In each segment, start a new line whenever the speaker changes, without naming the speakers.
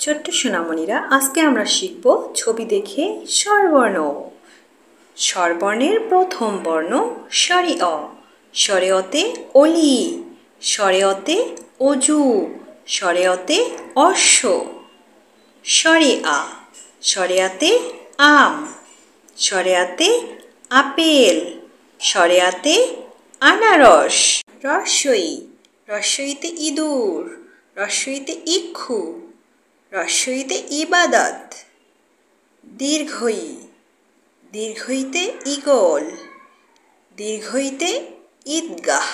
ছোট্ট সোনামণিরা, আজকে আমরা শিখব ছবি দেখে স্বরবর্ণ। স্বরবর্ণের প্রথম বর্ণ স্বরে অ। স্বরে অতে অলি, স্বরে অতে অজু, স্বরে অতে অশ্ব। স্বরে আ। স্বরে আতে আম, স্বরে আতে আপেল, স্বরে আতে আনারস। রস্বই। রস্বইতে ইঁদুর, রস্বইতে ইক্ষু, রস্বইতে ইবাদত। দীর্ঘই। দীর্ঘইতে ঈগল, দীর্ঘইতে ঈদগাহ,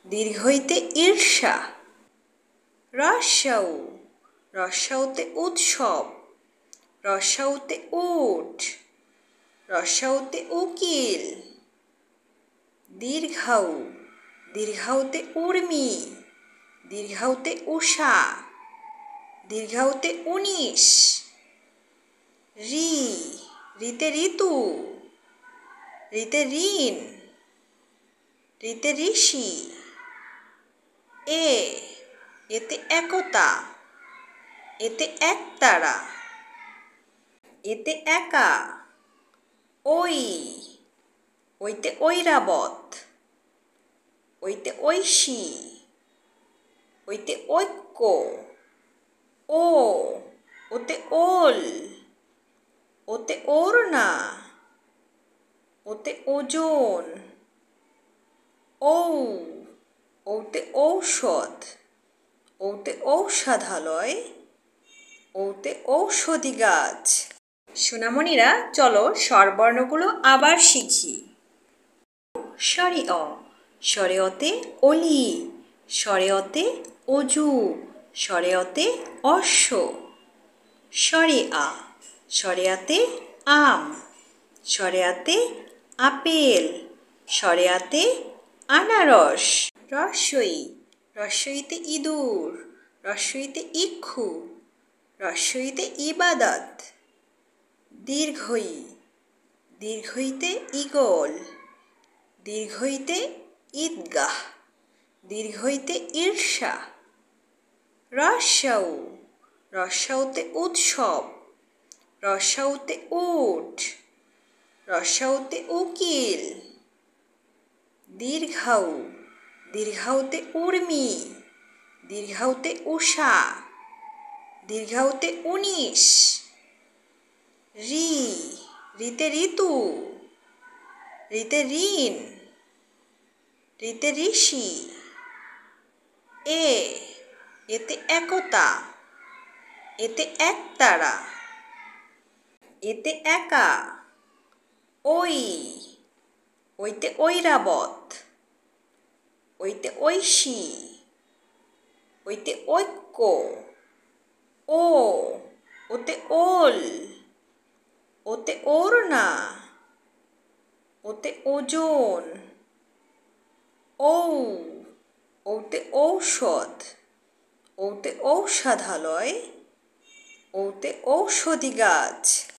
দীর্ঘইতে ঈর্ষা। রস্যাউ। রস্যাউতে উৎসব, রস্যাউতে উট, রস্যাউতে উকিল। দীর্ঘাউ। দীর্ঘাউতে উর্মি, দীর্ঘাউতে উষা, দীর্ঘাউতে 19। রি। রিতে ঋতু, রিতে ঋণ, রিতে ঋষি। এ। এতে একতা, এতে একতারা, এতে একা। ওই। ওইতে ঐরাবত, ওইতে ঐশী, ওইতে ঐক্য। ও। ওতে ওল, ওতে ওড়না, ওতে ওজন। ঔ। ওতে ঔষধ, ওতে ঔষধালয়, ওতে ঔষধি গাছ। সোনামণিরা, চলো স্বরবর্ণগুলো আবার শিখি। স্বরে অ। স্বরে অতে অলি, স্বরে অতে অজু, স্বরে অতে অশ্ব। স্বরে আ। স্বরে আতে আম, স্বরে আতে আপেল, স্বরে আতে আনারস। রস্বই। রস্বইতে ইঁদুর, রস্বইতে ইক্ষু, রস্বইতে ইবাদত। দীর্ঘই। দীর্ঘইতে ঈগল, দীর্ঘইতে ঈদগাহ, দীর্ঘইতে ঈর্ষা। রস্যাউ। রস্যাউতে উৎসব, রস্যাউতে উট, রস্যাউতে উকিল। দীর্ঘাউ। দীর্ঘাউতে উর্মি, দীর্ঘাউতে উষা, দীর্ঘাউতে 19। রি। রিতে ঋতু, রিতে ঋণ, রিতে ঋষি। এ। এতে একতা, এতে একতারা, এতে একা। ওই। ওইতে ঐরাবত, ওইতে ঐশী, ওইতে ঐক্য। ও। ওতে ওল, ওতে ওড়না, ওতে ওজন। ঔ। ওতে ঔষধ, ওতে ঔষধালয়, ওতে ঔষধি গাছ।